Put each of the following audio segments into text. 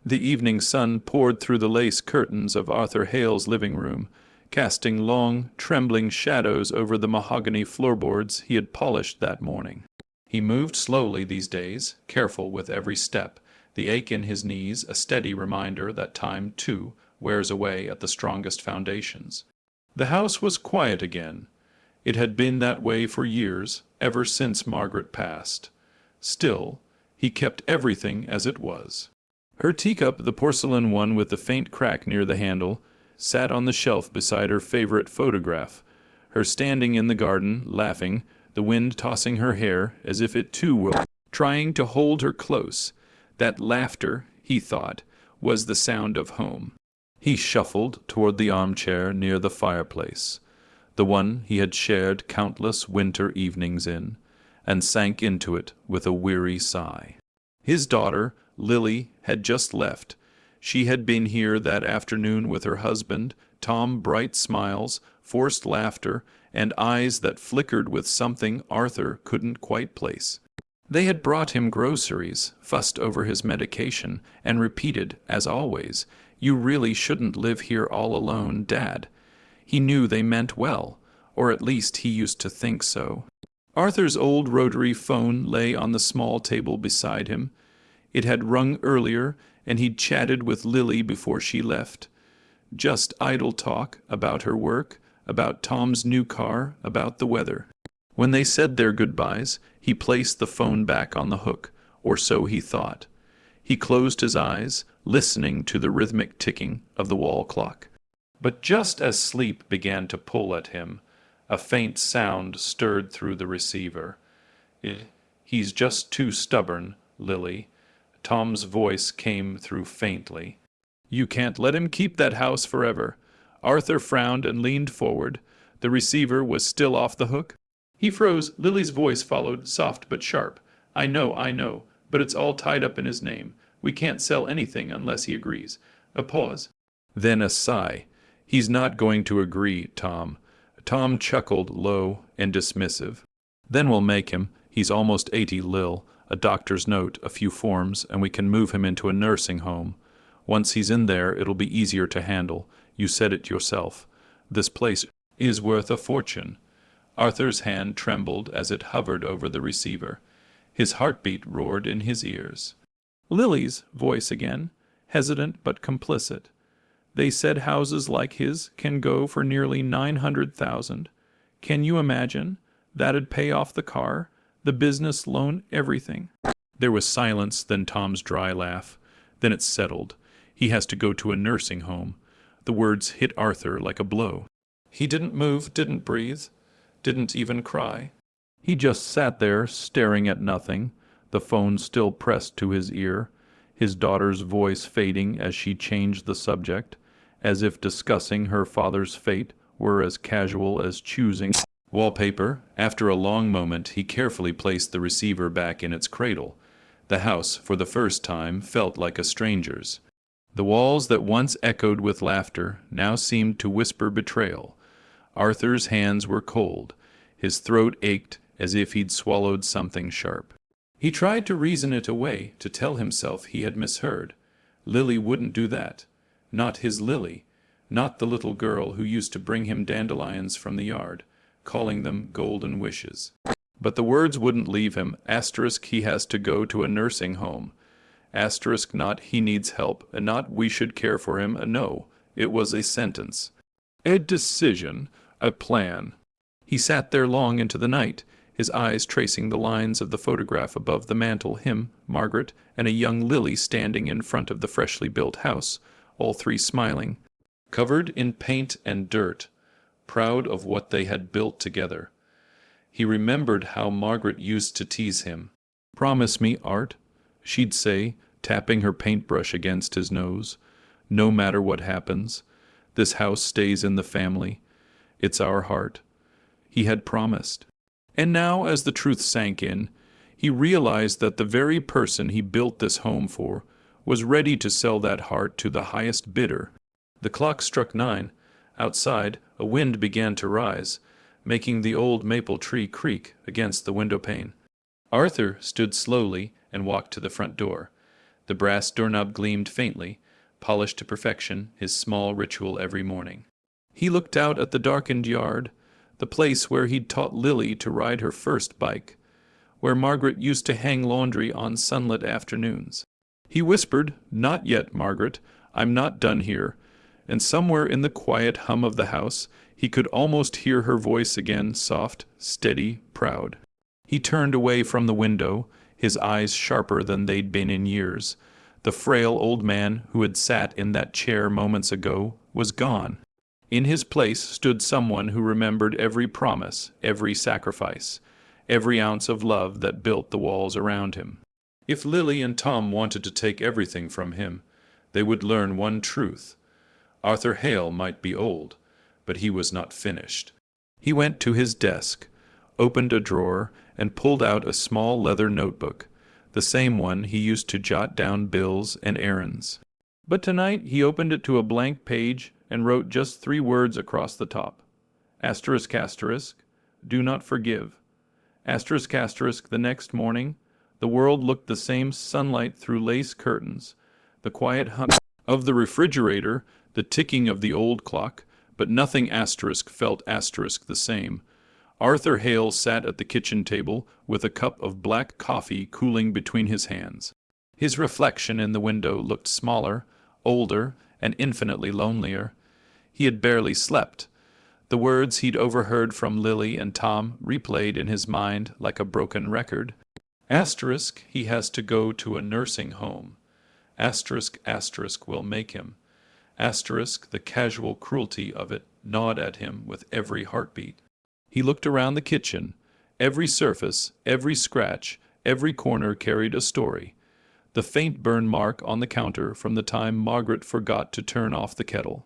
The evening sun poured through the lace curtains of Arthur Hale's living room, casting long, trembling shadows over the mahogany floorboards he had polished that morning. He moved slowly these days, careful with every step, the ache in his knees a steady reminder that time, too, wears away at the strongest foundations. The house was quiet again. It had been that way for years, ever since Margaret passed. Still, he kept everything as it was. Her teacup, the porcelain one with the faint crack near the handle, sat on the shelf beside her favorite photograph. Her standing in the garden, laughing, the wind tossing her hair as if it too were trying to hold her close. That laughter, he thought, was the sound of home. He shuffled toward the armchair near the fireplace, the one he had shared countless winter evenings in, and sank into it with a weary sigh. His daughter, Lily, had just left. She had been here that afternoon with her husband, Tom, bright smiles, forced laughter, and eyes that flickered with something Arthur couldn't quite place. They had brought him groceries, fussed over his medication, and repeated, as always, "You really shouldn't live here all alone, Dad." He knew they meant well, or at least he used to think so. Arthur's old rotary phone lay on the small table beside him. It had rung earlier, and he'd chatted with Lily before she left. Just idle talk about her work, about Tom's new car, about the weather. When they said their goodbyes, he placed the phone back on the hook, or so he thought. He closed his eyes, listening to the rhythmic ticking of the wall clock. But just as sleep began to pull at him, a faint sound stirred through the receiver. "He's just too stubborn, Lily." Tom's voice came through faintly. "You can't let him keep that house forever." Arthur frowned and leaned forward. The receiver was still off the hook. He froze. Lily's voice followed, soft but sharp. I know, but it's all tied up in his name. We can't sell anything unless he agrees." A pause. Then a sigh. "He's not going to agree, Tom." Tom chuckled, low and dismissive. "Then we'll make him. He's almost 80, Lil. A doctor's note, a few forms, and we can move him into a nursing home. Once he's in there, it'll be easier to handle. You said it yourself. This place is worth a fortune." Arthur's hand trembled as it hovered over the receiver. His heartbeat roared in his ears. Lily's voice again, hesitant but complicit. "They said houses like his can go for nearly 900,000. Can you imagine? That'd pay off the car, the business loan, everything." There was silence, then Tom's dry laugh. Then it settled. He has to go to a nursing home. The words hit Arthur like a blow. He didn't move, didn't breathe, didn't even cry. He just sat there, staring at nothing, the phone still pressed to his ear, his daughter's voice fading as she changed the subject, as if discussing her father's fate were as casual as choosing wallpaper. After a long moment, he carefully placed the receiver back in its cradle. The house, for the first time, felt like a stranger's. The walls that once echoed with laughter now seemed to whisper betrayal. Arthur's hands were cold. His throat ached as if he'd swallowed something sharp. He tried to reason it away, to tell himself he had misheard. Lily wouldn't do that. Not his Lily. Not the little girl who used to bring him dandelions from the yard, calling them golden wishes. But the words wouldn't leave him. Asterisk, he has to go to a nursing home. Asterisk, not he needs help, and not we should care for him. No, it was a sentence. A decision, a plan. He sat there long into the night, his eyes tracing the lines of the photograph above the mantel, him, Margaret, and a young Lily standing in front of the freshly built house, all three smiling, covered in paint and dirt, proud of what they had built together. He remembered how Margaret used to tease him. "Promise me, Art," she'd say, tapping her paintbrush against his nose. "No matter what happens, this house stays in the family. It's our heart." He had promised. And now, as the truth sank in, he realized that the very person he built this home for was ready to sell that heart to the highest bidder. The clock struck 9. Outside, a wind began to rise, making the old maple tree creak against the window pane. Arthur stood slowly and walked to the front door. The brass doorknob gleamed faintly, polished to perfection, his small ritual every morning. He looked out at the darkened yard, the place where he'd taught Lily to ride her first bike, where Margaret used to hang laundry on sunlit afternoons. He whispered, "Not yet, Margaret. I'm not done here." And somewhere in the quiet hum of the house, he could almost hear her voice again, soft, steady, proud. He turned away from the window, his eyes sharper than they'd been in years. The frail old man who had sat in that chair moments ago was gone. In his place stood someone who remembered every promise, every sacrifice, every ounce of love that built the walls around him. If Lily and Tom wanted to take everything from him, they would learn one truth. Arthur Hale might be old, but he was not finished. He went to his desk, opened a drawer, and pulled out a small leather notebook, the same one he used to jot down bills and errands. But tonight he opened it to a blank page and wrote just 3 words across the top. Asterisk, asterisk, do not forgive. Asterisk, asterisk, the next morning, the world looked the same sunlight through lace curtains, the quiet hum of the refrigerator, the ticking of the old clock, but nothing asterisk felt asterisk the same. Arthur Hale sat at the kitchen table with a cup of black coffee cooling between his hands. His reflection in the window looked smaller, older, and infinitely lonelier. He had barely slept. The words he'd overheard from Lily and Tom replayed in his mind like a broken record. Asterisk, he has to go to a nursing home. Asterisk, asterisk will make him. Asterisk, the casual cruelty of it gnawed at him with every heartbeat. He looked around the kitchen. Every surface, every scratch, every corner carried a story. The faint burn mark on the counter from the time Margaret forgot to turn off the kettle.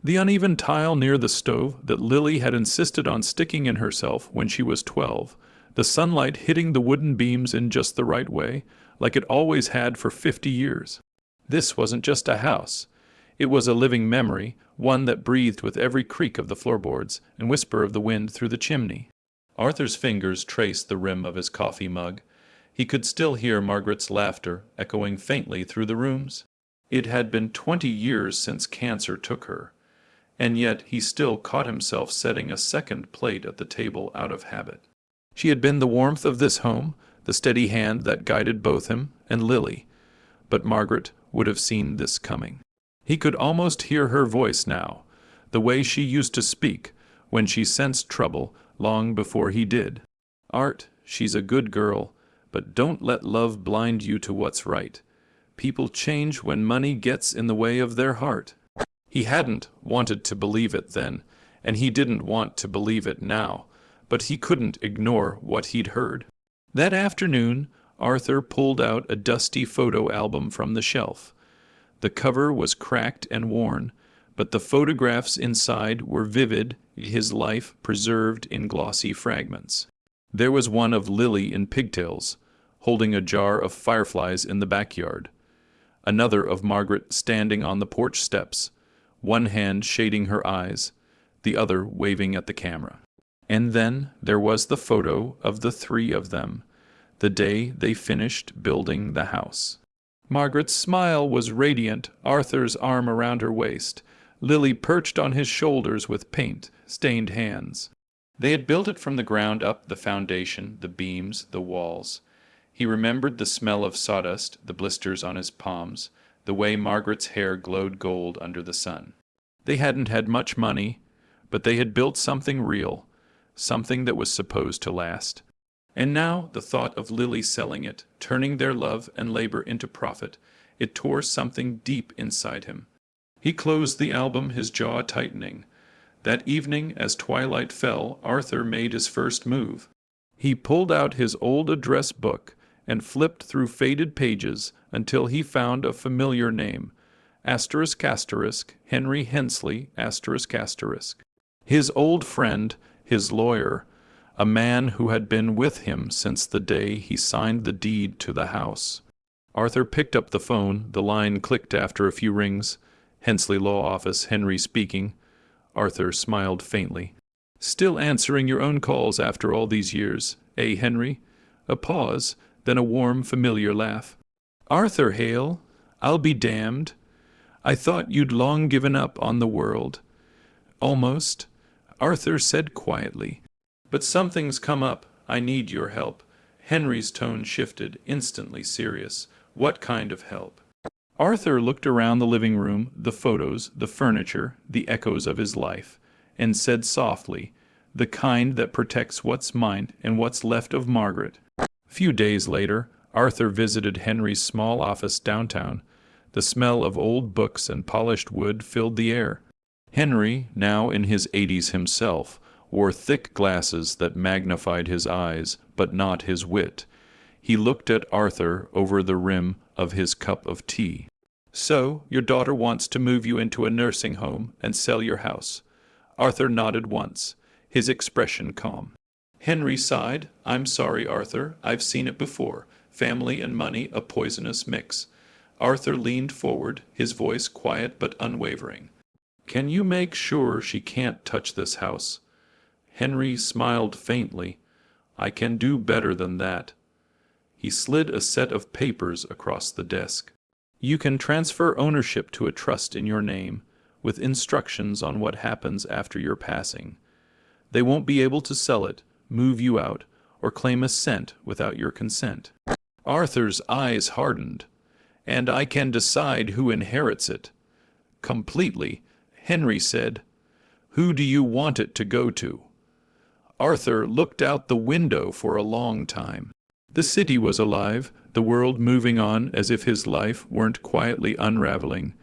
The uneven tile near the stove that Lily had insisted on sticking in herself when she was 12. The sunlight hitting the wooden beams in just the right way, like it always had for 50 years. This wasn't just a house. It was a living memory, one that breathed with every creak of the floorboards and whisper of the wind through the chimney. Arthur's fingers traced the rim of his coffee mug. He could still hear Margaret's laughter echoing faintly through the rooms. It had been 20 years since cancer took her, and yet he still caught himself setting a second plate at the table out of habit. She had been the warmth of this home, the steady hand that guided both him and Lily, but Margaret would have seen this coming. He could almost hear her voice now, the way she used to speak when she sensed trouble long before he did. "Art, she's a good girl, but don't let love blind you to what's right. People change when money gets in the way of their heart." He hadn't wanted to believe it then, and he didn't want to believe it now, but he couldn't ignore what he'd heard. That afternoon, Arthur pulled out a dusty photo album from the shelf. The cover was cracked and worn, but the photographs inside were vivid, his life preserved in glossy fragments. There was one of Lily in pigtails, holding a jar of fireflies in the backyard. Another of Margaret standing on the porch steps, one hand shading her eyes, the other waving at the camera. And then there was the photo of the 3 of them, the day they finished building the house. Margaret's smile was radiant, Arthur's arm around her waist, Lily perched on his shoulders with paint-stained hands. They had built it from the ground up, the foundation, the beams, the walls. He remembered the smell of sawdust, the blisters on his palms, the way Margaret's hair glowed gold under the sun. They hadn't had much money, but they had built something real, something that was supposed to last. And now the thought of Lily selling it, turning their love and labor into profit, it tore something deep inside him. He closed the album, his jaw tightening. That evening, as twilight fell, Arthur made his first move. He pulled out his old address book and flipped through faded pages until he found a familiar name. Asterisk, asterisk, Henry Hensley, asterisk, asterisk. His old friend, his lawyer, a man who had been with him since the day he signed the deed to the house. Arthur picked up the phone. The line clicked after a few rings. Hensley Law Office, Henry speaking. Arthur smiled faintly. "Still answering your own calls after all these years, eh, Henry?" A pause, then a warm, familiar laugh. "Arthur Hale," I'll be damned. I thought you'd long given up on the world. Almost, Arthur said quietly. But something's come up. I need your help. Henry's tone shifted, instantly serious. What kind of help? Arthur looked around the living room, the photos, the furniture, the echoes of his life, and said softly, the kind that protects what's mine and what's left of Margaret. A few days later, Arthur visited Henry's small office downtown. The smell of old books and polished wood filled the air. Henry, now in his 80s himself, wore thick glasses that magnified his eyes, but not his wit. He looked at Arthur over the rim of his cup of tea. So, your daughter wants to move you into a nursing home and sell your house. Arthur nodded once, his expression calm. Henry sighed. I'm sorry, Arthur. I've seen it before. Family and money, a poisonous mix. Arthur leaned forward, his voice quiet but unwavering. Can you make sure she can't touch this house? Henry smiled faintly. I can do better than that. He slid a set of papers across the desk. You can transfer ownership to a trust in your name, with instructions on what happens after your passing. They won't be able to sell it, move you out, or claim a cent without your consent. Arthur's eyes hardened. And I can decide who inherits it. Completely, Henry said. Who do you want it to go to? Arthur looked out the window for a long time. The city was alive, the world moving on as if his life weren't quietly unraveling.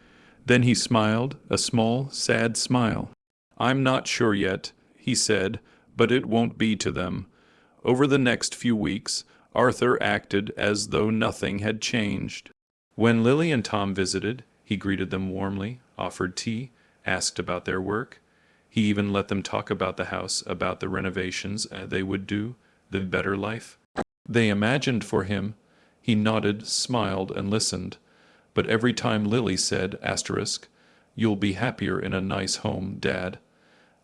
Then he smiled, a small, sad smile. I'm not sure yet, he said, but it won't be to them. Over the next few weeks, Arthur acted as though nothing had changed. When Lily and Tom visited, he greeted them warmly, offered tea, asked about their work. He even let them talk about the house, about the renovations they would do, the better life they imagined for him. He nodded, smiled, and listened. But every time Lily said, asterisk, you'll be happier in a nice home, Dad.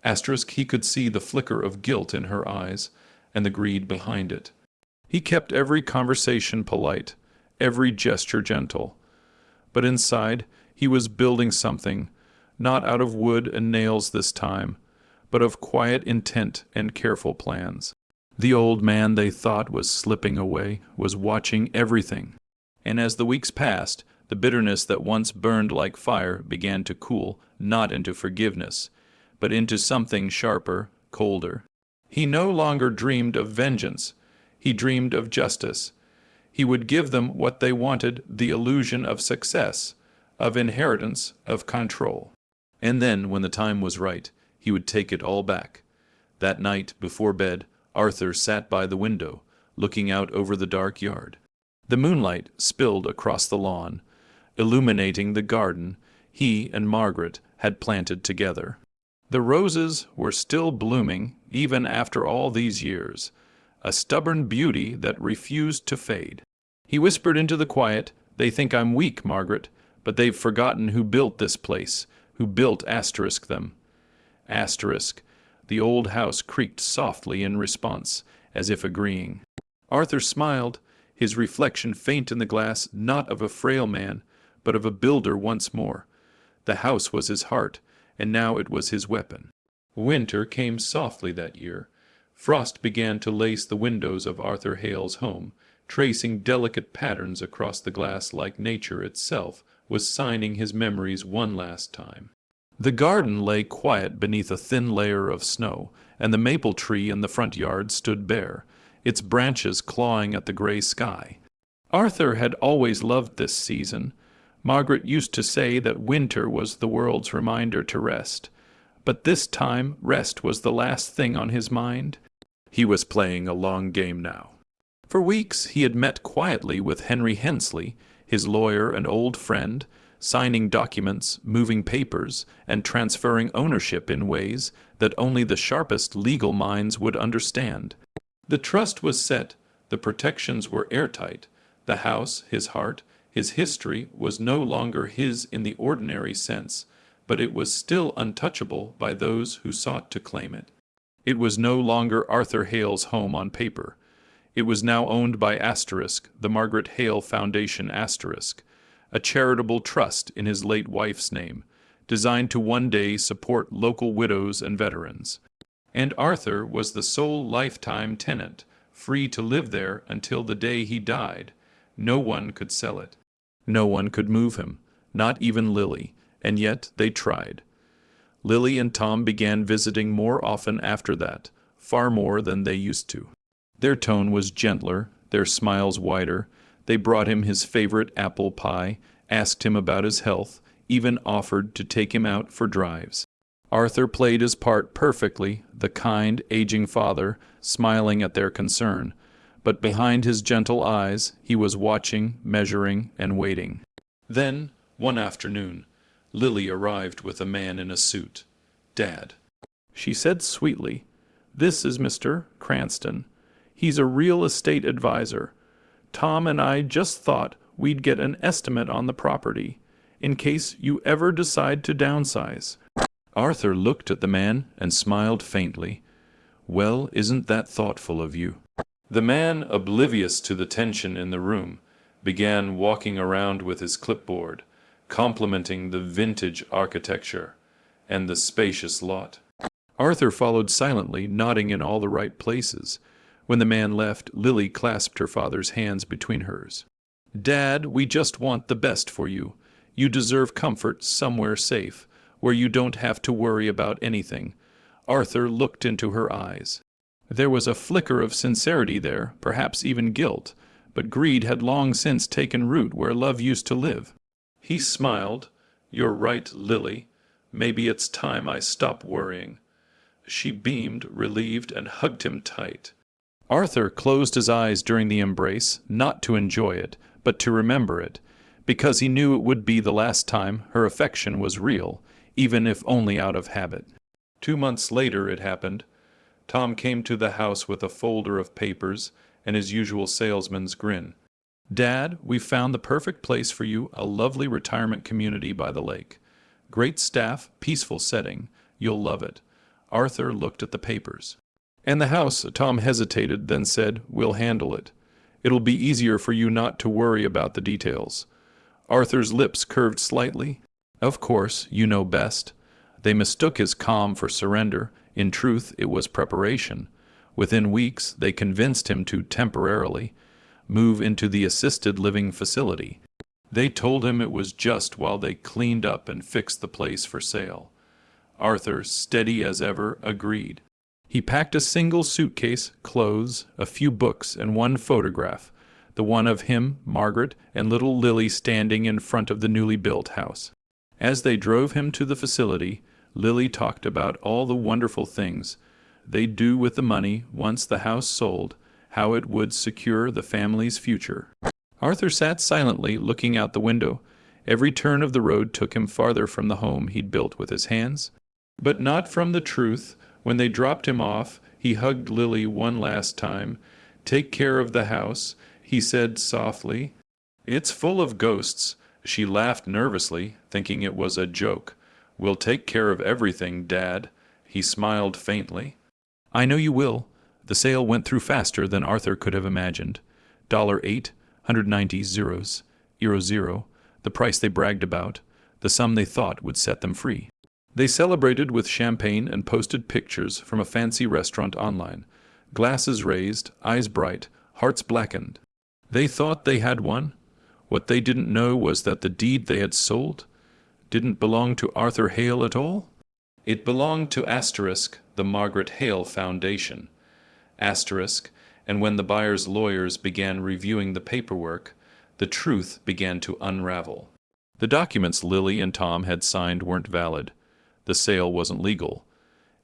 Asterisk, he could see the flicker of guilt in her eyes, and the greed behind it. He kept every conversation polite, every gesture gentle. But inside, he was building something, not out of wood and nails this time, but of quiet intent and careful plans. The old man they thought was slipping away was watching everything. And as the weeks passed, the bitterness that once burned like fire began to cool, not into forgiveness, but into something sharper, colder. He no longer dreamed of vengeance. He dreamed of justice. He would give them what they wanted, the illusion of success, of inheritance, of control. And then, when the time was right, he would take it all back. That night, before bed, Arthur sat by the window, looking out over the dark yard. The moonlight spilled across the lawn, illuminating the garden he and Margaret had planted together. The roses were still blooming, even after all these years, a stubborn beauty that refused to fade. He whispered into the quiet, They think I'm weak, Margaret, but they've forgotten who built this place, who built asterisk them. Asterisk. The old house creaked softly in response, as if agreeing. Arthur smiled, his reflection faint in the glass, not of a frail man, but of a builder once more. The house was his heart, and now it was his weapon. Winter came softly that year. Frost began to lace the windows of Arthur Hale's home, tracing delicate patterns across the glass like nature itself was signing his memories one last time. The garden lay quiet beneath a thin layer of snow, and the maple tree in the front yard stood bare, its branches clawing at the gray sky. Arthur had always loved this season. Margaret used to say that winter was the world's reminder to rest. But this time, rest was the last thing on his mind. He was playing a long game now. For weeks he had met quietly with Henry Hensley, his lawyer and old friend, signing documents, moving papers, and transferring ownership in ways that only the sharpest legal minds would understand. The trust was set, the protections were airtight. The house, his heart, his history was no longer his in the ordinary sense, but it was still untouchable by those who sought to claim it. It was no longer Arthur Hale's home on paper. It was now owned by Asterisk, the Margaret Hale Foundation Asterisk, a charitable trust in his late wife's name, designed to one day support local widows and veterans. And Arthur was the sole lifetime tenant, free to live there until the day he died. No one could sell it. No one could move him, not even Lily, and yet they tried. Lily and Tom began visiting more often after that, far more than they used to. Their tone was gentler, their smiles wider. They brought him his favorite apple pie, asked him about his health, even offered to take him out for drives. Arthur played his part perfectly, the kind, aging father, smiling at their concern. But behind his gentle eyes, he was watching, measuring, and waiting. Then, one afternoon, Lily arrived with a man in a suit. "Dad," she said sweetly, "this is Mr. Cranston. He's a real estate advisor. Tom and I just thought we'd get an estimate on the property, in case you ever decide to downsize." Arthur looked at the man and smiled faintly. "Well, isn't that thoughtful of you?" The man, oblivious to the tension in the room, began walking around with his clipboard, complimenting the vintage architecture and the spacious lot. Arthur followed silently, nodding in all the right places. When the man left, Lily clasped her father's hands between hers. "Dad, we just want the best for you. You deserve comfort somewhere safe, where you don't have to worry about anything." Arthur looked into her eyes. There was a flicker of sincerity there, perhaps even guilt, but greed had long since taken root where love used to live. He smiled. "You're right, Lily. Maybe it's time I stop worrying." She beamed, relieved, and hugged him tight. Arthur closed his eyes during the embrace, not to enjoy it, but to remember it, because he knew it would be the last time her affection was real, even if only out of habit. 2 months later it happened. Tom came to the house with a folder of papers and his usual salesman's grin. "Dad, we've found the perfect place for you, a lovely retirement community by the lake. Great staff, peaceful setting. You'll love it." Arthur looked at the papers. "And the house," Tom hesitated, then said, "we'll handle it. It'll be easier for you not to worry about the details." Arthur's lips curved slightly. "Of course, you know best." They mistook his calm for surrender. In truth, it was preparation. Within weeks, they convinced him to temporarily move into the assisted living facility. They told him it was just while they cleaned up and fixed the place for sale. Arthur, steady as ever, agreed. He packed a single suitcase, clothes, a few books, and one photograph, the one of him, Margaret, and little Lily standing in front of the newly built house. As they drove him to the facility, Lily talked about all the wonderful things they'd do with the money once the house sold, how it would secure the family's future. Arthur sat silently, looking out the window. Every turn of the road took him farther from the home he'd built with his hands, but not from the truth. When they dropped him off, he hugged Lily one last time. "Take care of the house," he said softly. "It's full of ghosts." She laughed nervously, thinking it was a joke. "We'll take care of everything, Dad." He smiled faintly. "I know you will." The sale went through faster than Arthur could have imagined. $8, 190 zeros, €0, the price they bragged about, the sum they thought would set them free. They celebrated with champagne and posted pictures from a fancy restaurant online. Glasses raised, eyes bright, hearts blackened. They thought they had won. What they didn't know was that the deed they had sold didn't belong to Arthur Hale at all. It belonged to Asterisk, the Margaret Hale Foundation. Asterisk, and when the buyer's lawyers began reviewing the paperwork, the truth began to unravel. The documents Lily and Tom had signed weren't valid. The sale wasn't legal.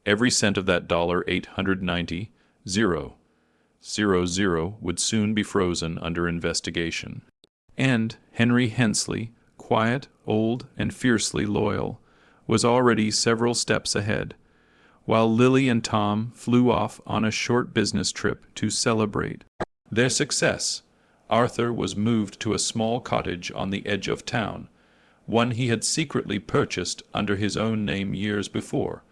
Every cent of that $890, 000 would soon be frozen under investigation. And Henry Hensley, quiet, old, and fiercely loyal, was already several steps ahead, while Lily and Tom flew off on a short business trip to celebrate their success. Arthur was moved to a small cottage on the edge of town, one he had secretly purchased under his own name years before,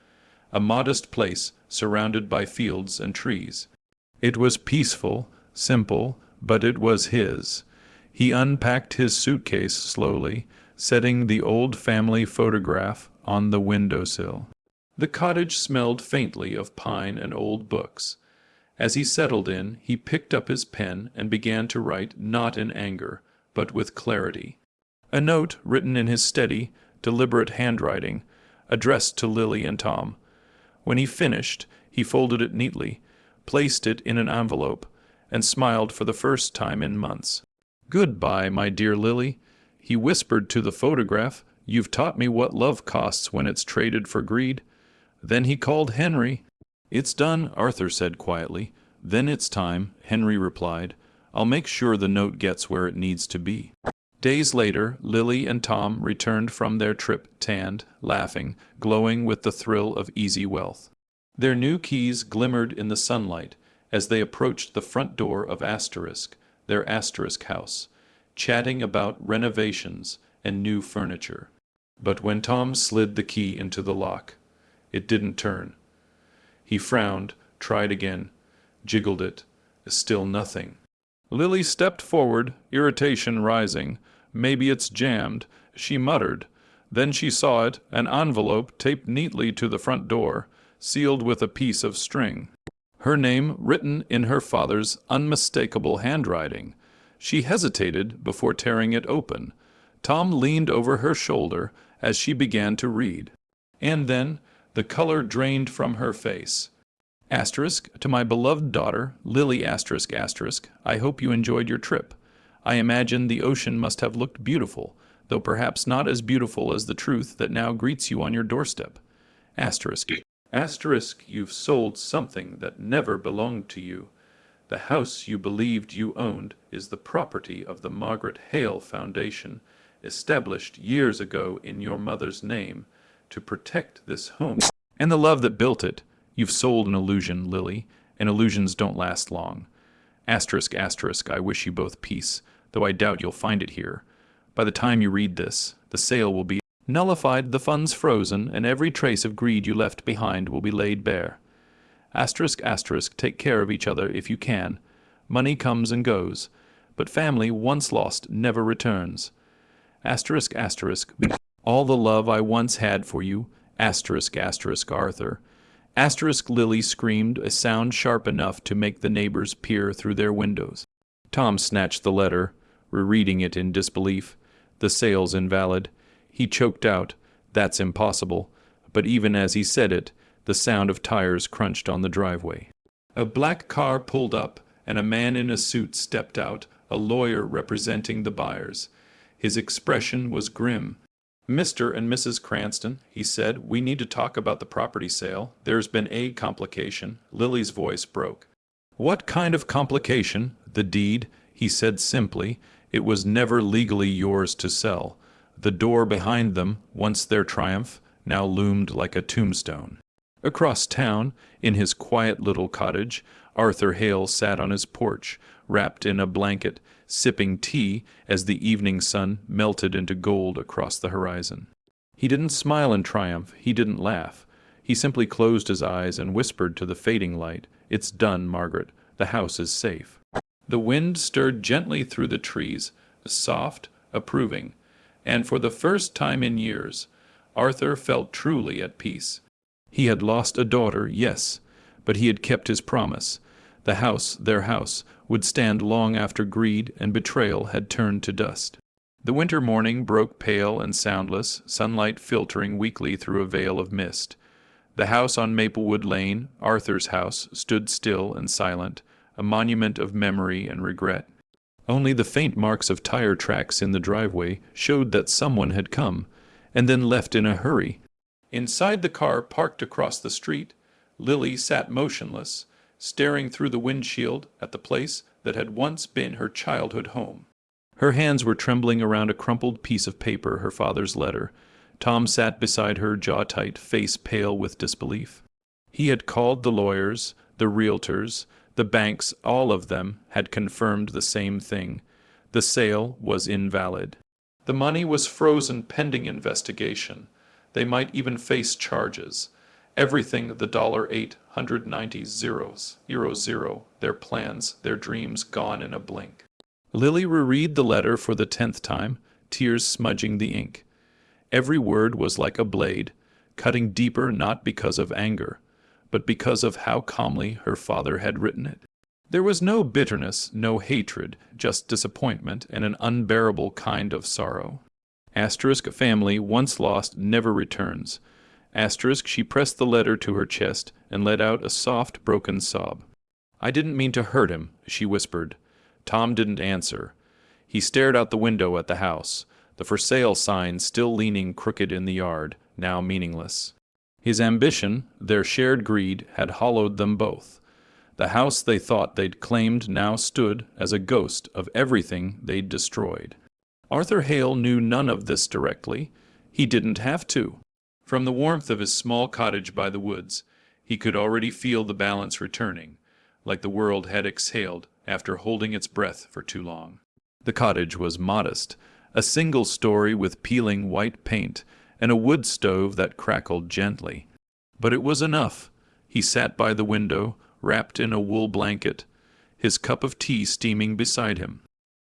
a modest place surrounded by fields and trees. It was peaceful, simple, but it was his. He unpacked his suitcase slowly, setting the old family photograph on the windowsill. The cottage smelled faintly of pine and old books. As he settled in, he picked up his pen and began to write, not in anger, but with clarity. A note written in his steady, deliberate handwriting, addressed to Lily and Tom. When he finished, he folded it neatly, placed it in an envelope, and smiled for the first time in months. "Goodbye, my dear Lily," he whispered to the photograph. "You've taught me what love costs when it's traded for greed." Then he called Henry. "It's done," Arthur said quietly. "Then it's time," Henry replied. "I'll make sure the note gets where it needs to be." Days later, Lily and Tom returned from their trip tanned, laughing, glowing with the thrill of easy wealth. Their new keys glimmered in the sunlight as they approached the front door of Asterisk, their Asterisk house, chatting about renovations and new furniture. But when Tom slid the key into the lock, it didn't turn. He frowned, tried again, jiggled it. Still nothing. Lily stepped forward, irritation rising. "Maybe it's jammed," she muttered. Then she saw it, an envelope taped neatly to the front door, sealed with a piece of string. Her name written in her father's unmistakable handwriting. She hesitated before tearing it open. Tom leaned over her shoulder as she began to read. And then the color drained from her face. Asterisk, to my beloved daughter, Lily asterisk asterisk, I hope you enjoyed your trip. I imagine the ocean must have looked beautiful, though perhaps not as beautiful as the truth that now greets you on your doorstep. Asterisk. Asterisk, you've sold something that never belonged to you. The house you believed you owned is the property of the Margaret Hale Foundation, established years ago in your mother's name, to protect this home and the love that built it. You've sold an illusion, Lily, and illusions don't last long. Asterisk, asterisk, I wish you both peace, though I doubt you'll find it here. By the time you read this, the sale will be nullified, the funds frozen, and every trace of greed you left behind will be laid bare. Asterisk, asterisk, take care of each other if you can. Money comes and goes, but family once lost never returns. Asterisk, asterisk, all the love I once had for you. Asterisk, asterisk, Arthur. Asterisk, Lily screamed, a sound sharp enough to make the neighbors peer through their windows. Tom snatched the letter, rereading it in disbelief. The sale's invalid. He choked out, "That's impossible," but even as he said it, the sound of tires crunched on the driveway. A black car pulled up, and a man in a suit stepped out, a lawyer representing the buyers. His expression was grim. "Mr. and Mrs. Cranston," he said, "we need to talk about the property sale. There's been a complication." Lily's voice broke. "What kind of complication?" "The deed," he said simply. "It was never legally yours to sell." The door behind them, once their triumph, now loomed like a tombstone. Across town, in his quiet little cottage, Arthur Hale sat on his porch, wrapped in a blanket, sipping tea as the evening sun melted into gold across the horizon. He didn't smile in triumph, he didn't laugh. He simply closed his eyes and whispered to the fading light, "It's done, Margaret. The house is safe." The wind stirred gently through the trees, soft, approving, and for the first time in years, Arthur felt truly at peace. He had lost a daughter, yes, but he had kept his promise. The house, their house, would stand long after greed and betrayal had turned to dust. The winter morning broke pale and soundless, sunlight filtering weakly through a veil of mist. The house on Maplewood Lane, Arthur's house, stood still and silent, a monument of memory and regret. Only the faint marks of tire tracks in the driveway showed that someone had come, and then left in a hurry. Inside the car parked across the street, Lily sat motionless, staring through the windshield at the place that had once been her childhood home. Her hands were trembling around a crumpled piece of paper, her father's letter. Tom sat beside her, jaw tight, face pale with disbelief. He had called the lawyers, the realtors, the banks, all of them had confirmed the same thing. The sale was invalid. The money was frozen pending investigation. They might even face charges. Everything the $890,000, their plans, their dreams gone in a blink. Lily reread the letter for the 10th time, tears smudging the ink. Every word was like a blade, cutting deeper not because of anger, but because of how calmly her father had written it. There was no bitterness, no hatred, just disappointment and an unbearable kind of sorrow. Asterisk family once lost never returns. Asterisk she pressed the letter to her chest and let out a soft, broken sob. I didn't mean to hurt him, she whispered. Tom didn't answer. He stared out the window at the house, the for sale sign still leaning crooked in the yard, now meaningless. His ambition, their shared greed, had hollowed them both. The house they thought they'd claimed now stood as a ghost of everything they'd destroyed. Arthur Hale knew none of this directly. He didn't have to. From the warmth of his small cottage by the woods, he could already feel the balance returning, like the world had exhaled after holding its breath for too long. The cottage was modest, a single story with peeling white paint and a wood stove that crackled gently. But it was enough. He sat by the window, wrapped in a wool blanket, his cup of tea steaming beside him.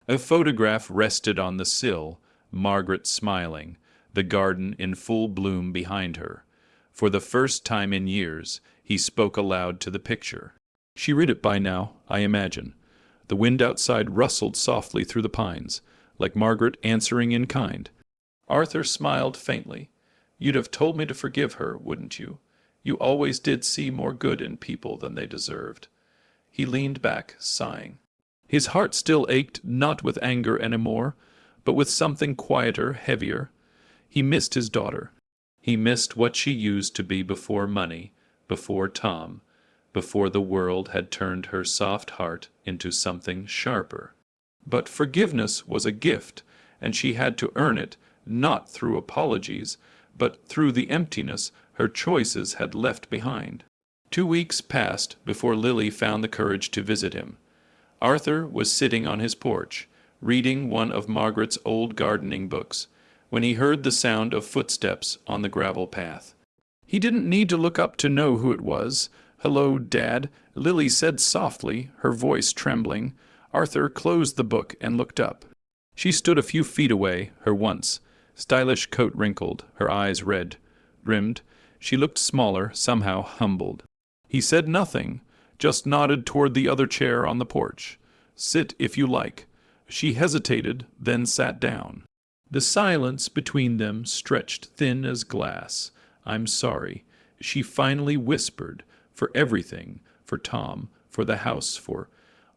A photograph rested on the sill, Margaret smiling, the garden in full bloom behind her. For the first time in years, he spoke aloud to the picture. She read it by now, I imagine. The wind outside rustled softly through the pines, like Margaret answering in kind. Arthur smiled faintly. You'd have told me to forgive her, wouldn't you? You always did see more good in people than they deserved. He leaned back, sighing. His heart still ached, not with anger anymore, but with something quieter, heavier. He missed his daughter. He missed what she used to be before money, before Tom, before the world had turned her soft heart into something sharper. But forgiveness was a gift, and she had to earn it, not through apologies, but through the emptiness her choices had left behind. 2 weeks passed before Lily found the courage to visit him. Arthur was sitting on his porch, reading one of Margaret's old gardening books, when he heard the sound of footsteps on the gravel path. He didn't need to look up to know who it was. "Hello, Dad," Lily said softly, her voice trembling. Arthur closed the book and looked up. She stood a few feet away, her once stylish coat wrinkled, her eyes red, rimmed. She looked smaller, somehow humbled. He said nothing, just nodded toward the other chair on the porch. "Sit if you like." She hesitated, then sat down. The silence between them stretched thin as glass. "I'm sorry," she finally whispered, "for everything, for Tom, for the house, for—"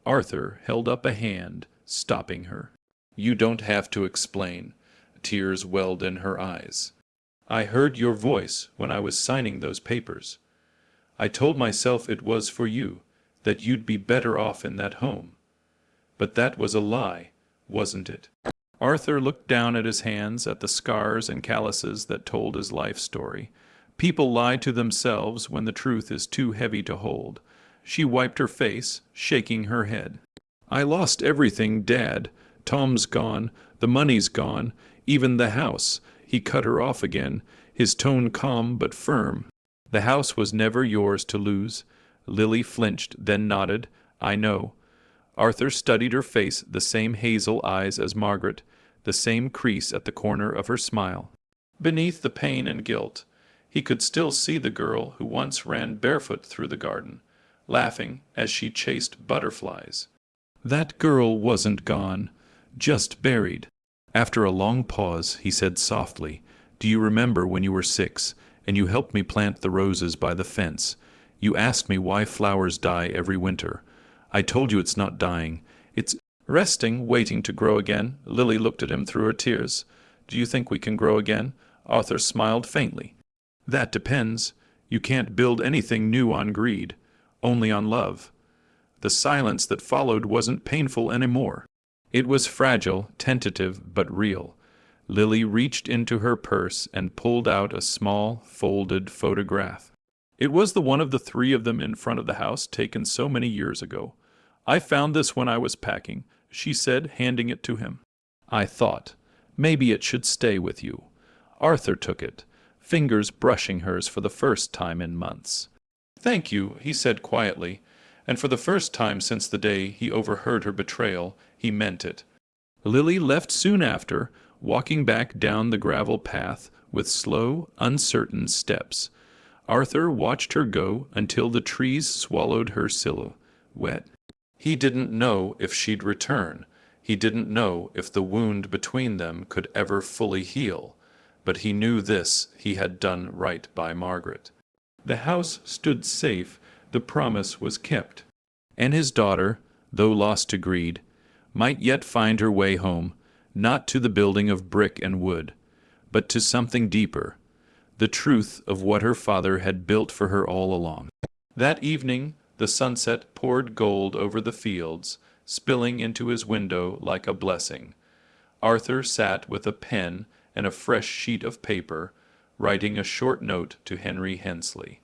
Arthur held up a hand, stopping her. "You don't have to explain." Tears welled in her eyes. "I heard your voice when I was signing those papers. I told myself it was for you, that you'd be better off in that home. But that was a lie, wasn't it?" Arthur looked down at his hands, at the scars and calluses that told his life story. People lie to themselves when the truth is too heavy to hold. She wiped her face, shaking her head. "I lost everything, Dad. Tom's gone, the money's gone, even the house." He cut her off again, his tone calm but firm. "The house was never yours to lose." Lily flinched, then nodded. "I know." Arthur studied her face, the same hazel eyes as Margaret, the same crease at the corner of her smile. Beneath the pain and guilt, he could still see the girl who once ran barefoot through the garden, laughing as she chased butterflies. That girl wasn't gone, just buried. After a long pause, he said softly, "Do you remember when you were 6, and you helped me plant the roses by the fence? You asked me why flowers die every winter. I told you it's not dying. It's resting, waiting to grow again." Lily looked at him through her tears. "Do you think we can grow again?" Arthur smiled faintly. "That depends. You can't build anything new on greed, only on love." The silence that followed wasn't painful anymore. It was fragile, tentative, but real. Lily reached into her purse and pulled out a small, folded photograph. It was the one of the 3 of them in front of the house, taken so many years ago. "I found this when I was packing," she said, handing it to him. "I thought, maybe it should stay with you." Arthur took it, fingers brushing hers for the first time in months. "Thank you," he said quietly, and for the first time since the day he overheard her betrayal, He meant it. Lily left soon after, walking back down the gravel path with slow, uncertain steps. Arthur watched her go until the trees swallowed her silhouette. He didn't know if she'd return. He didn't know if the wound between them could ever fully heal. But he knew this: he had done right by Margaret. The house stood safe, the promise was kept. And his daughter, though lost to greed, might yet find her way home, not to the building of brick and wood, but to something deeper, the truth of what her father had built for her all along. That evening the sunset poured gold over the fields, spilling into his window like a blessing. Arthur sat with a pen and a fresh sheet of paper, writing a short note to Henry Hensley.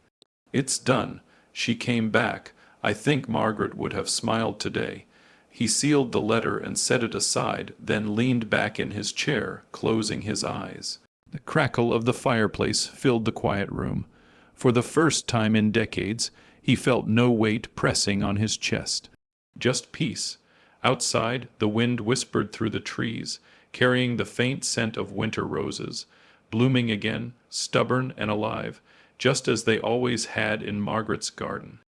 "It's done. She came back. I think Margaret would have smiled today." He sealed the letter and set it aside, then leaned back in his chair, closing his eyes. The crackle of the fireplace filled the quiet room. For the first time in decades, he felt no weight pressing on his chest. Just peace. Outside, the wind whispered through the trees, carrying the faint scent of winter roses, blooming again, stubborn and alive, just as they always had in Margaret's garden.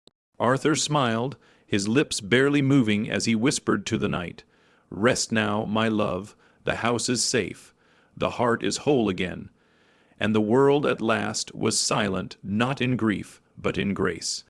Arthur smiled, his lips barely moving as he whispered to the night, "Rest now, my love, the house is safe, the heart is whole again." And the world at last was silent, not in grief, but in grace.